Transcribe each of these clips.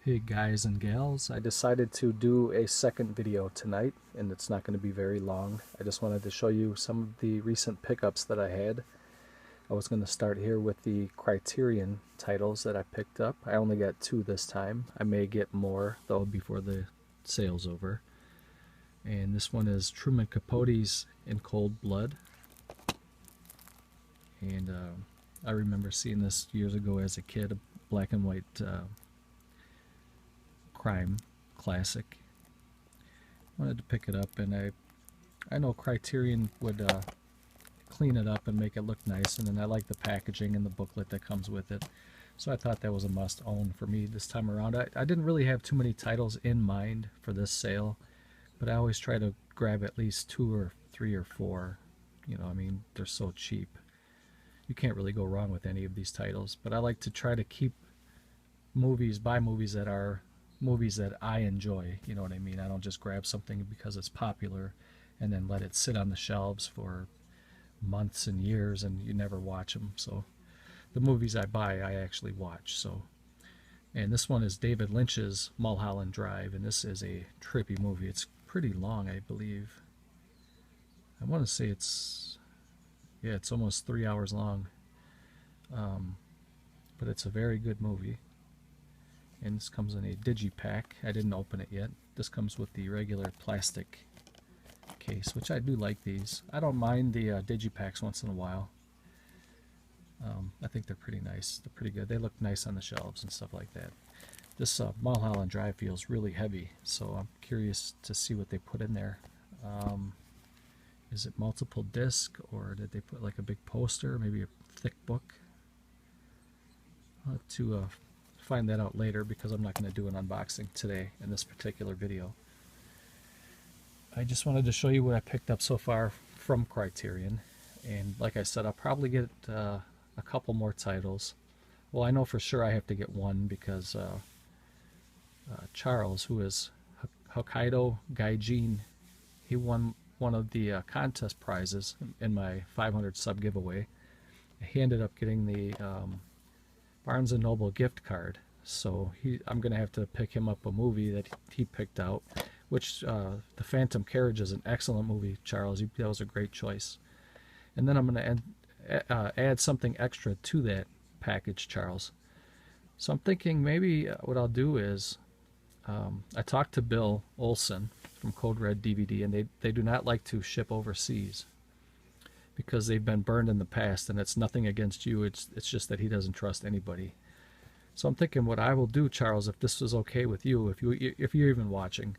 Hey guys and gals, I decided to do a second video tonight, and it's not going to be very long. I just wanted to show you some of the recent pickups that I had. I was going to start here with the Criterion titles that I picked up. I only got 2 this time. I may get more though before the sale's over. And this one is Truman Capote's In Cold Blood. And I remember seeing this years ago as a kid, a black and white crime classic. Wanted to pick it up, and I know Criterion would clean it up and make it look nice, and then I like the packaging and the booklet that comes with it, so I thought that was a must own for me this time around. I didn't really have too many titles in mind for this sale, but I always try to grab at least 2 or 3 or 4. I mean, they're so cheap, you can't really go wrong with any of these titles. But I like to try to buy movies that are movies that I enjoy. You know what I mean? I don't just grab something because it's popular and then let it sit on the shelves for months and years and you never watch them. So the movies I buy, I actually watch. And this one is David Lynch's Mulholland Drive, and this is a trippy movie. It's pretty long, I believe. I want to say it's almost 3 hours long. But it's a very good movie. And this comes in a digipack. I didn't open it yet. This comes with the regular plastic case, which I do like these. I don't mind the digipacks once in a while. I think they're pretty nice. They're pretty good. They look nice on the shelves and stuff like that. This Mulholland Drive feels really heavy, so I'm curious to see what they put in there. Is it multiple disc, or did they put like a big poster, maybe a thick book? I'll have to find that out later, because I'm not going to do an unboxing today in this particular video. I just wanted to show you what I picked up so far from Criterion, and like I said, I'll probably get a couple more titles. Well, I know for sure I have to get one, because Charles, who is Hokkaido Gaijin, he won one of the contest prizes in my 500 sub giveaway. He ended up getting the Barnes & Noble gift card, so I'm going to have to pick him up a movie that he picked out, which The Phantom Carriage is an excellent movie, Charles. That was a great choice. And then I'm going to add something extra to that package, Charles. So I'm thinking maybe what I'll do is, I talked to Bill Olson from Code Red DVD, and they do not like to ship overseas because they've been burned in the past, and it's nothing against you. It's just that he doesn't trust anybody. So I'm thinking what I will do, Charles, if this is okay with you, if you're even watching,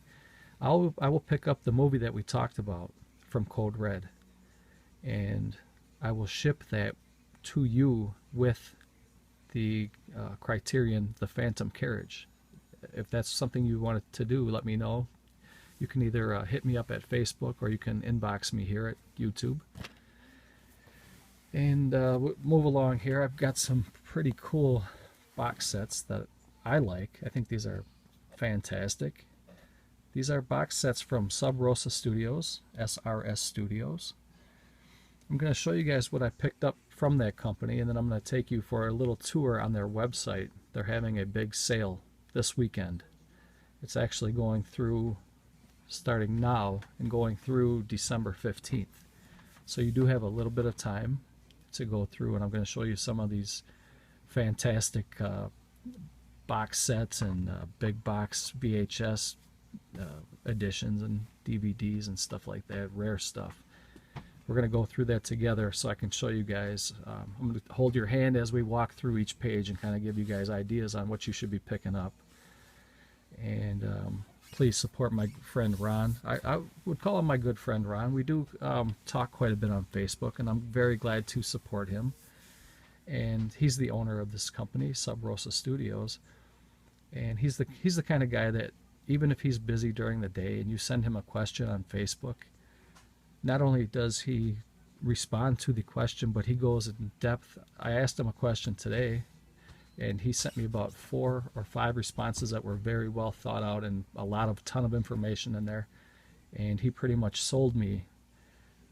I will pick up the movie that we talked about from Code Red, and I will ship that to you with the Criterion The Phantom Carriage. If that's something you wanted to do, let me know. You can either hit me up at Facebook, or you can inbox me here at YouTube. And move along here. I've got some pretty cool box sets that I like. I think these are fantastic. These are box sets from Rosa Studios, SRS Studios. I'm going to show you guys what I picked up from that company, and then I'm going to take you for a little tour on their website. They're having a big sale this weekend. It's actually going through, starting now and going through December 15th. So you do have a little bit of time to go through, and I'm going to show you some of these fantastic box sets and big box VHS editions and DVDs and stuff like that, rare stuff. We're going to go through that together so I can show you guys. I'm going to hold your hand as we walk through each page and kind of give you guys ideas on what you should be picking up. And please support my friend Ron. I would call him my good friend Ron. We do talk quite a bit on Facebook, and I'm very glad to support him. And he's the owner of this company, Rosa Studios. And he's the kind of guy that, even if he's busy during the day and you send him a question on Facebook, not only does he respond to the question, but he goes in depth. I asked him a question today, and he sent me about 4 or 5 responses that were very well thought out and a ton of information in there. And he pretty much sold me.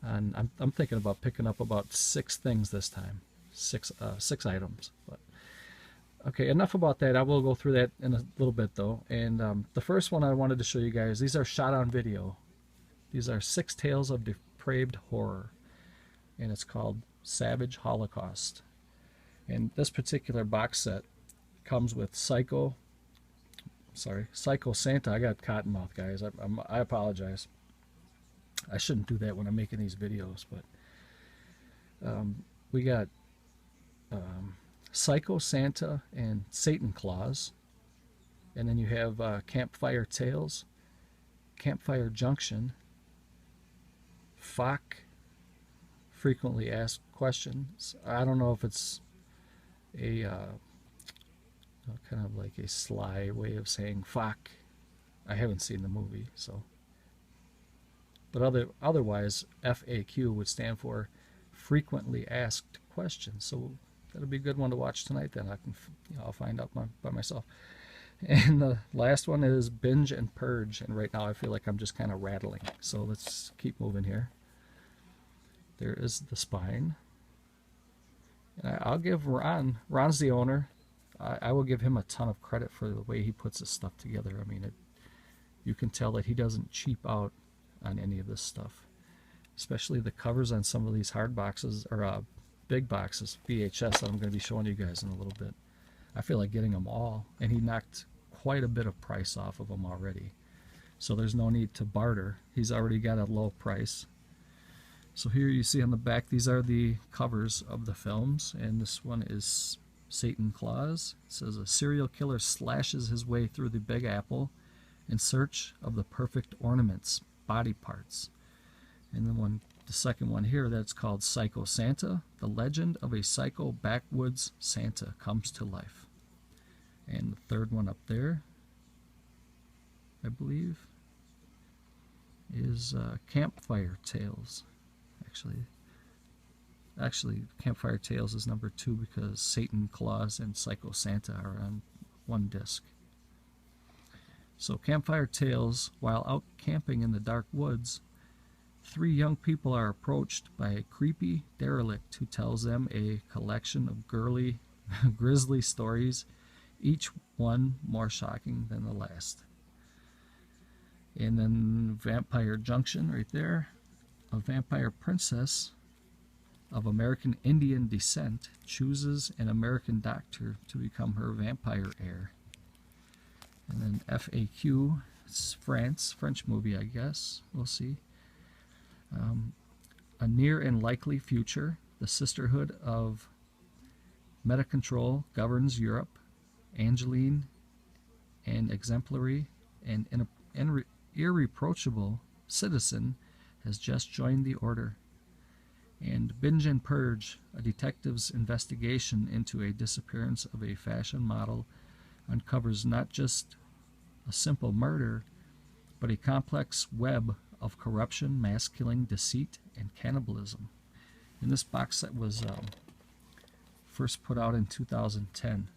And I'm thinking about picking up about 6 things this time, 6 items. But Okay, enough about that. I will go through that in a little bit though. And the first one I wanted to show you guys, these are shot on video. These are 6 Tales of Depraved Horror, and it's called Savage Holocaust. And this particular box set comes with Psycho Santa. I got cottonmouth, guys. I apologize. I shouldn't do that when I'm making these videos, but we got Psycho Santa and Satan Claus, and then you have Campfire Tales, Campfire Junction, FAQ, Frequently Asked Questions. I don't know if it's a kind of like a sly way of saying FAQ. I haven't seen the movie, so. But otherwise, FAQ would stand for Frequently Asked Questions. So that'll be a good one to watch tonight. Then I'll find out by myself. And the last one is Binge and Purge. And right now I feel like I'm just kind of rattling. So let's keep moving here. There is the spine. And I'll give Ron's the owner. I will give him a ton of credit for the way he puts his stuff together. I mean, you can tell that he doesn't cheap out on any of this stuff. Especially the covers on some of these hard boxes, or big boxes, VHS, that I'm going to be showing you guys in a little bit. I feel like getting them all, and he knocked quite a bit of price off of them already. So there's no need to barter. He's already got a low price. So here you see on the back, these are the covers of the films, and this one is Satan Claus. It says a serial killer slashes his way through the Big Apple in search of the perfect ornaments, body parts. And then the second one here, that's called Psycho Santa. The legend of a psycho backwoods Santa comes to life. And the third one up there, I believe, is Campfire Tales. Actually, Campfire Tales is number 2 because Satan Claus and Psycho Santa are on one disc. So Campfire Tales, while out camping in the dark woods, 3 young people are approached by a creepy derelict who tells them a collection of grisly stories, each one more shocking than the last. And then Vampire Junction right there. A vampire princess of American Indian descent chooses an American doctor to become her vampire heir. And then FAQ, it's French movie, I guess. We'll see. A near and likely future, the sisterhood of Metacontrol governs Europe. Angeline, an exemplary and irreproachable citizen, has just joined the order. And Binge and Purge, a detective's investigation into a disappearance of a fashion model, uncovers not just a simple murder, but a complex web of corruption, mass killing, deceit, and cannibalism. And this box set was first put out in 2010.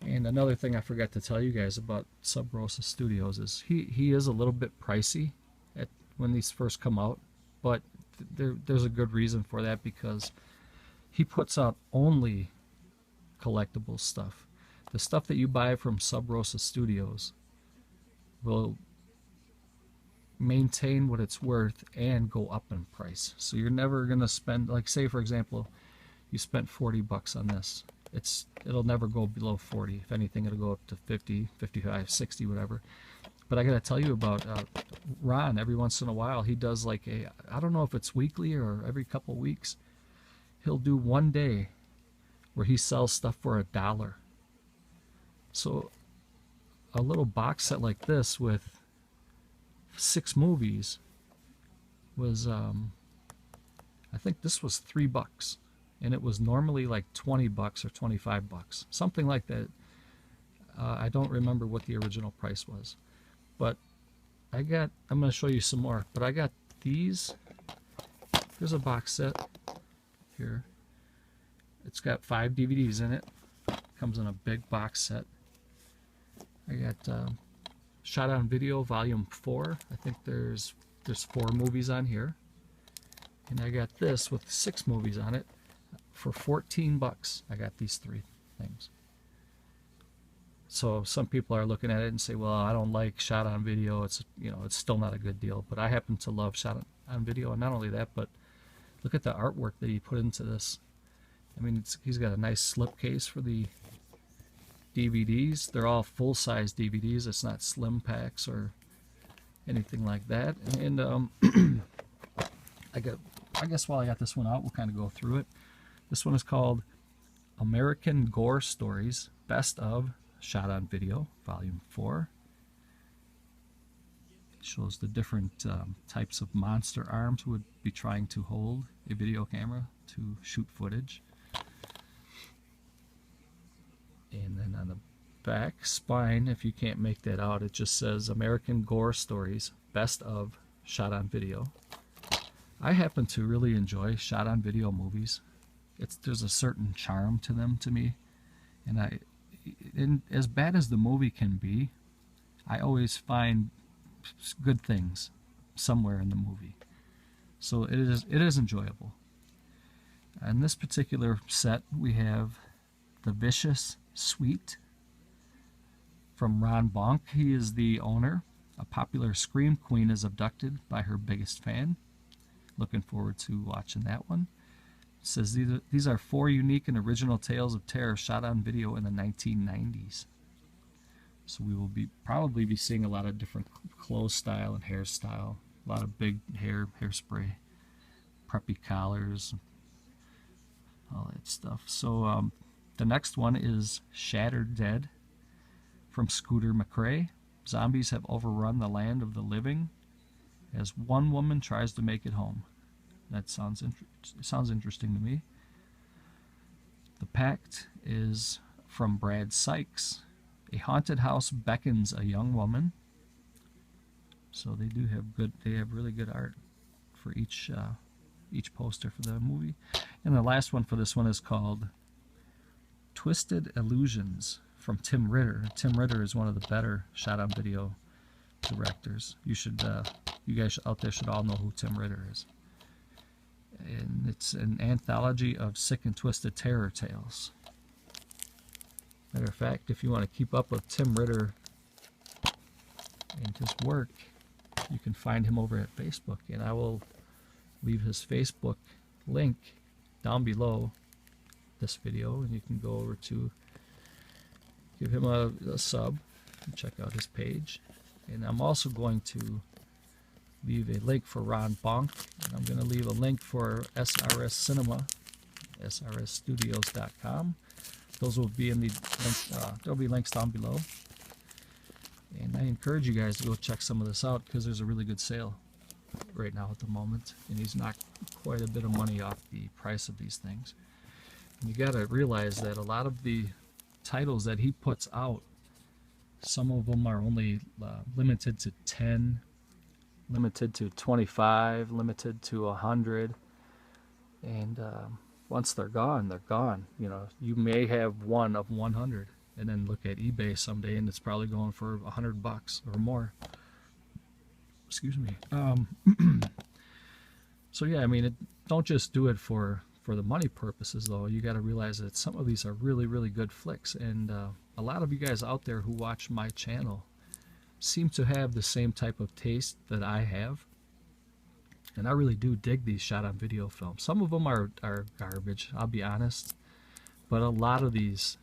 And another thing I forgot to tell you guys about Rosa Studios is he is a little bit pricey when these first come out, but there's a good reason for that, because he puts out only collectible stuff. The stuff that you buy from Rosa Studios will maintain what it's worth and go up in price. So you're never going to spend, like, say for example, you spent 40 bucks on this. It'll never go below 40. If anything, it'll go up to 50, 55, 60, whatever. But I got to tell you about Ron. Every once in a while, he does like I don't know if it's weekly or every couple weeks, he'll do one day where he sells stuff for $1. So a little box set like this with 6 movies was, I think this was $3. And it was normally like 20 bucks or 25 bucks, something like that. I don't remember what the original price was, but I'm going to show you some more, but I got these. Here's a box set here. It's got 5 DVDs in it. Comes in a big box set. I got Shot on Video Volume 4. I think there's 4 movies on here. And I got this with 6 movies on it. For 14 bucks, I got these 3 things. So some people are looking at it and say, well, I don't like shot on video. It's, it's still not a good deal. But I happen to love shot on video. And not only that, but look at the artwork that he put into this. I mean, he's got a nice slipcase for the DVDs. They're all full-size DVDs. It's not slim packs or anything like that. And I guess while I got this one out, we'll kind of go through it. This one is called American Gore Stories, Best of Shot on Video, Volume 4. It shows the different types of monster arms who would be trying to hold a video camera to shoot footage. And then on the back spine, if you can't make that out, it just says American Gore Stories, Best of Shot on Video. I happen to really enjoy shot on video movies. There's a certain charm to them to me. And as bad as the movie can be, I always find good things somewhere in the movie. So it is enjoyable. In this particular set, we have The Vicious Suite from Ron Bonk. He is the owner. A popular scream queen is abducted by her biggest fan. Looking forward to watching that one. It says these are 4 unique and original tales of terror shot on video in the 1990s. So we will probably be seeing a lot of different clothes style and hairstyle. A lot of big hairspray, preppy collars, all that stuff. So the next one is Shattered Dead from Scooter McCrae. Zombies have overrun the land of the living as one woman tries to make it home. That sounds interesting to me. The Pact is from Brad Sykes. A haunted house beckons a young woman. So they have really good art for each poster for the movie. And the last one for this one is called Twisted Illusions from Tim Ritter. Tim Ritter is one of the better shot on video directors. You guys out there should all know who Tim Ritter is. And it's an anthology of sick and twisted terror tales. Matter of fact, if you want to keep up with Tim Ritter and his work, you can find him over at Facebook, and I will leave his Facebook link down below this video, and you can go over to give him a sub and check out his page. And I'm also going to leave a link for Ron Bonk, and I'm going to leave a link for SRS Cinema, srsstudios.com. Those will be in the there'll be links down below. And I encourage you guys to go check some of this out because there's a really good sale right now at the moment, and he's knocked quite a bit of money off the price of these things. And you got to realize that a lot of the titles that he puts out, some of them are only limited to 10, limited to 25, limited to 100, and once they're gone, they're gone. You know, you may have one of 100, and then look at eBay someday, and it's probably going for $100 or more. Excuse me. So yeah, I mean, don't just do it for the money purposes, though. You got to realize that some of these are really, really good flicks, and a lot of you guys out there who watch my channel seem to have the same type of taste that I have. And I really do dig these shot on video films. Some of them are garbage, I'll be honest. But a lot of these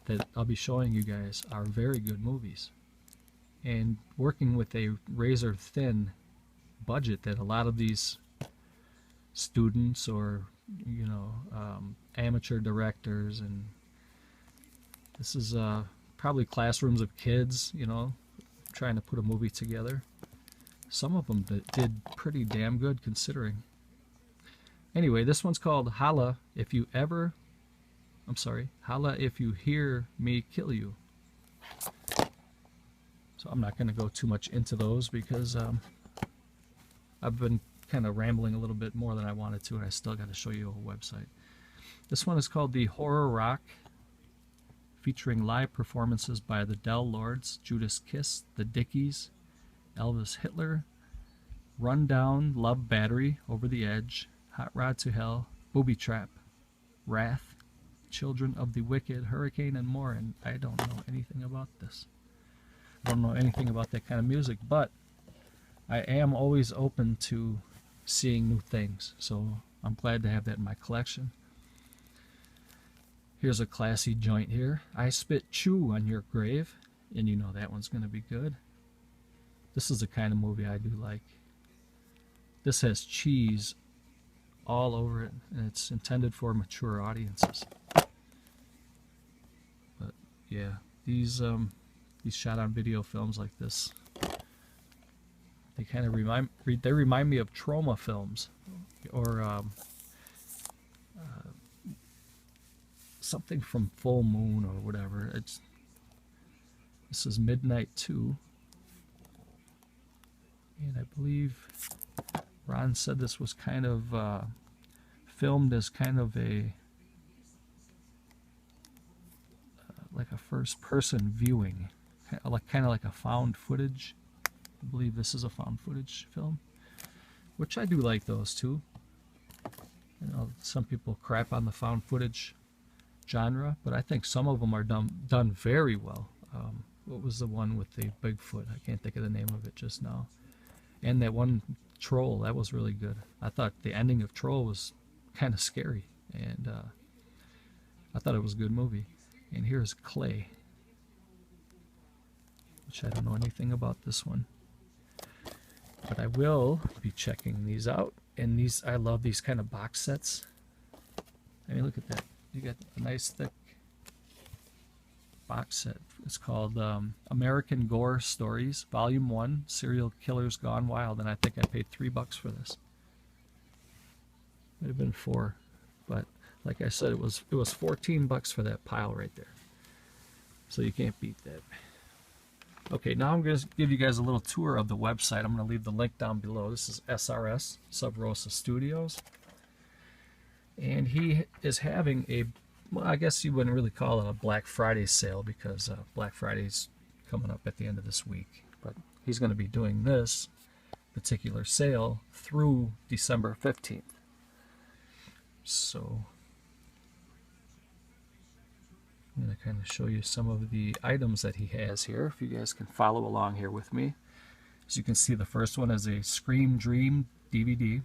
that I'll be showing you guys are very good movies. And working with a razor thin budget that a lot of these students or, you know, amateur directors, and this is probably classrooms of kids, you know, trying to put a movie together. Some of them did pretty damn good considering. Anyway, this one's called Holla If You Ever, Holla If You Hear Me Kill You. So I'm not going to go too much into those because I've been kind of rambling a little bit more than I wanted to, and I still got to show you a website. This one is called The Horror Rock, featuring live performances by the Del Lords, Judas Kiss, the Dickies, Elvis Hitler, Rundown, Love Battery, Over the Edge, Hot Rod to Hell, Booby Trap, Wrath, Children of the Wicked, Hurricane, and more. And I don't know anything about this. I don't know anything about that kind of music, but I am always open to seeing new things. So I'm glad to have that in my collection. Here's a classy joint here. I Spit Chew on Your Grave. And you know that one's going to be good. This is the kind of movie I do like. This has cheese all over it, and it's intended for mature audiences. But yeah, these shot on video films like this, they kind of remind me of trauma films, or something from Full Moon or whatever. This is Midnight 2, and I believe Ron said this was kind of filmed as kind of a like a first-person viewing, kind of like a found footage. I believe this is a found footage film, which I do like those too. You know, some people crap on the found footage genre, but I think some of them are done very well. What was the one with the Bigfoot? I can't think of the name of it just now. And that one Troll, that was really good. I thought the ending of Troll was kind of scary, and I thought it was a good movie. And here's Clay, which I don't know anything about this one, but I will be checking these out. And these, I love these kind of box sets. I mean, look at that. You got a nice thick box set. It's called American Gore Stories, Volume 1, Serial Killers Gone Wild, and I think I paid $3 for this. Might have been $4, but like I said, it was $14 for that pile right there. So you can't beat that. Okay, now I'm going to give you guys a little tour of the website. I'm going to leave the link down below. This is SRS, Rosa Studios. And he is having a, well, I guess you wouldn't really call it a Black Friday sale, because Black Friday's coming up at the end of this week. But he's going to be doing this particular sale through December 15th. So I'm going to kind of show you some of the items that he has here, if you guys can follow along here with me. As you can see, the first one is a Scream Dream DVD,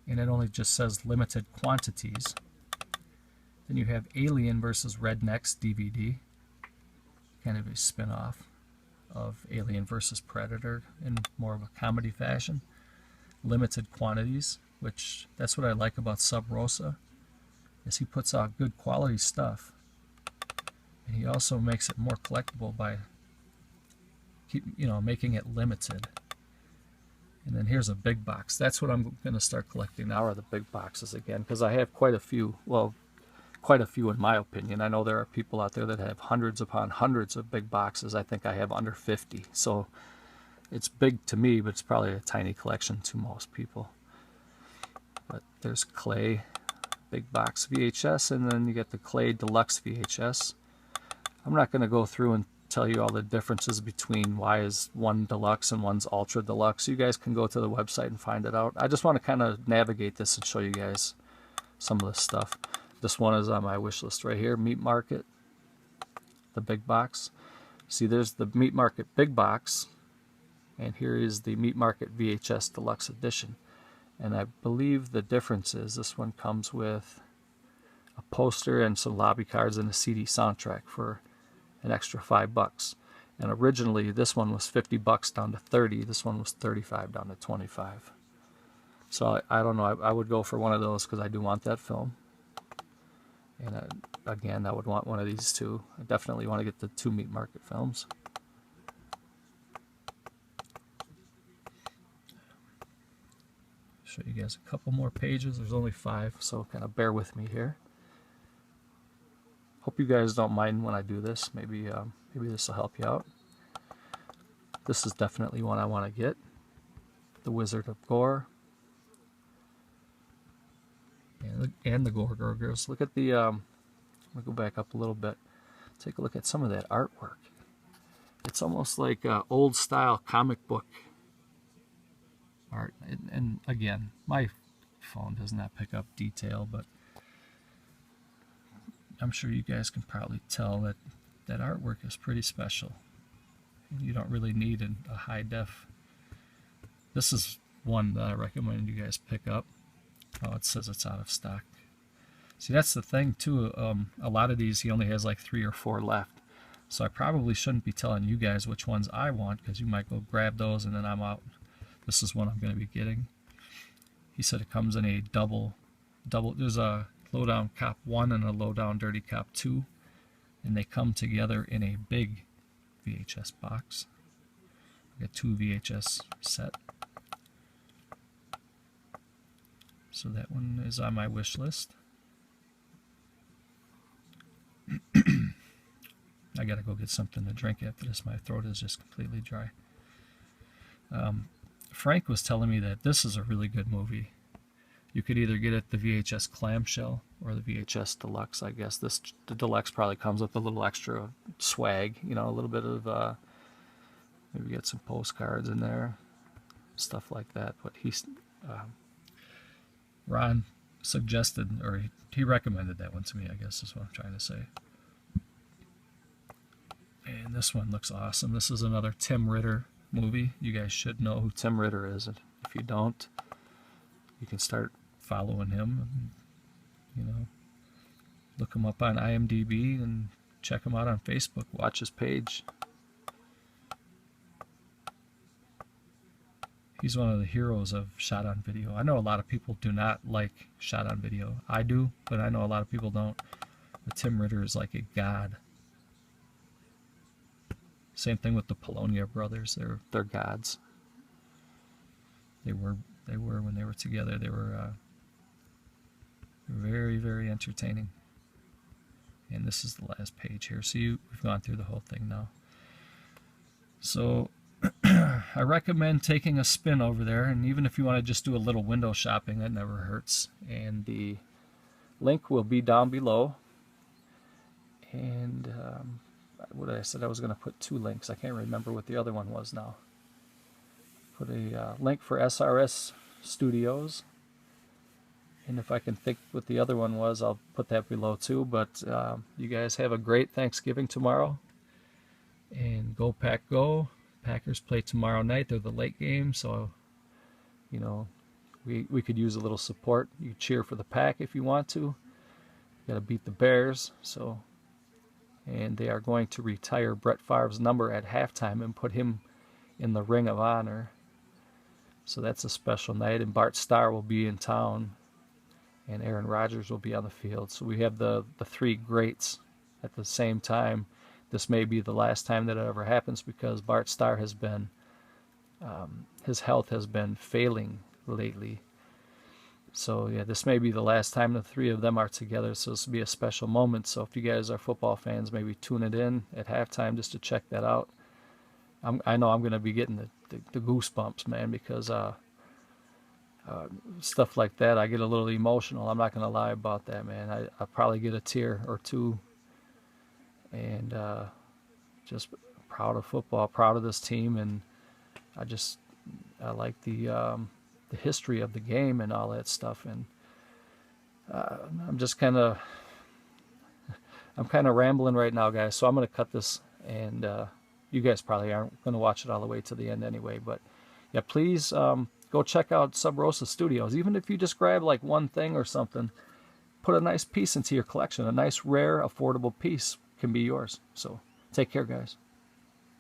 and it only just says limited quantities. Then you have Alien vs. Rednecks DVD, kind of a spin-off of Alien vs. Predator in more of a comedy fashion. Limited quantities, which that's what I like about Sub Rosa, is he puts out good quality stuff, and he also makes it more collectible by making it limited. And then here's a big box. That's what I'm going to start collecting now, are the big boxes again, because I have quite a few. Well, quite a few in my opinion. I know there are people out there that have hundreds upon hundreds of big boxes. I think I have under 50. So it's big to me, but it's probably a tiny collection to most people. But there's Clay big box VHS, and then you get the Clay Deluxe VHS. I'm not going to go through and tell you all the differences between why is one deluxe and one's ultra deluxe. You guys can go to the website and find it out. I just want to kind of navigate this and show you guys some of this stuff. This one is on my wish list right here, Meat Market, the big box. See, there's the Meat Market big box, and here is the Meat Market VHS Deluxe Edition. And I believe the difference is this one comes with a poster and some lobby cards and a CD soundtrack for an extra $5. And originally this one was $50 down to $30. This one was $35 down to $25. So I don't know. I would go for one of those because I do want that film. And again, I would want one of these two. I definitely want to get the 2 Meat Market films. Show you guys a couple more pages. There's only 5, so kind of bear with me here. Hope you guys don't mind when I do this. Maybe this will help you out. This is definitely one I want to get. The Wizard of Gore. And the Gore Girls. Look at the, I'm going to go back up a little bit. Take a look at some of that artwork. It's almost like old style comic book art. And again, my phone does not pick up detail, but I'm sure you guys can probably tell that that artwork is pretty special. You don't really need a high def. This is one that I recommend you guys pick up. Oh, it says it's out of stock. See, that's the thing too. A lot of these he only has like 3 or 4 left. So I probably shouldn't be telling you guys which ones I want, because you might go grab those and then I'm out. This is one I'm going to be getting. He said it comes in a double. There's a Lowdown Cop 1 and a Lowdown Dirty Cop 2, and they come together in a big VHS box. Like a 2 VHS set. So that one is on my wish list. I gotta go get something to drink after this. My throat is just completely dry. Frank was telling me that this is a really good movie. You could either get it the VHS clamshell or the VHS deluxe. I guess the deluxe probably comes with a little extra swag, you know, a little bit of maybe get some postcards in there, stuff like that. But Ron suggested, or he recommended that one to me, I guess is what I'm trying to say. And this one looks awesome. This is another Tim Ritter movie. You guys should know who Tim Ritter is. And if you don't, you can start following him. And, you know, look him up on IMDb and check him out on Facebook. Watch his page. He's one of the heroes of shot on video. I know a lot of people do not like shot on video. I do, but I know a lot of people don't. But Tim Ritter is like a god. Same thing with the Polonia brothers. They're gods. They were when they were together. They were very, very entertaining. And this is the last page here. So we've gone through the whole thing now. So I recommend taking a spin over there, and even if you want to just do a little window shopping, that never hurts. And the link will be down below. And what I said I was going to put 2 links. I can't remember what the other one was now. Put a link for SRS Studios, and if I can think what the other one was, I'll put that below too. But you guys have a great Thanksgiving tomorrow, and go Pack Go. Packers play tomorrow night. They're the late game, so you know we could use a little support. You cheer for the Pack if you want to. You got to beat the Bears, so. And they are going to retire Brett Favre's number at halftime and put him in the Ring of Honor. So that's a special night, and Bart Starr will be in town, and Aaron Rodgers will be on the field. So we have the 3 greats at the same time. This may be the last time that it ever happens, because Bart Starr has been, his health has been failing lately. So yeah, this may be the last time the 3 of them are together, so this will be a special moment. So if you guys are football fans, maybe tune it in at halftime just to check that out. I know I'm going to be getting the goosebumps, man, because stuff like that, I get a little emotional. I'm not going to lie about that, man. I'll probably get a tear or 2. And just proud of football, proud of this team, and I like the history of the game and all that stuff. And I'm kind of rambling right now, guys, so I'm going to cut this, and you guys probably aren't going to watch it all the way to the end anyway. But yeah, please go check out Rosa Studios. Even if you just grab like one thing or something, put a nice piece into your collection. A nice, rare, affordable piece can be yours. So take care, guys.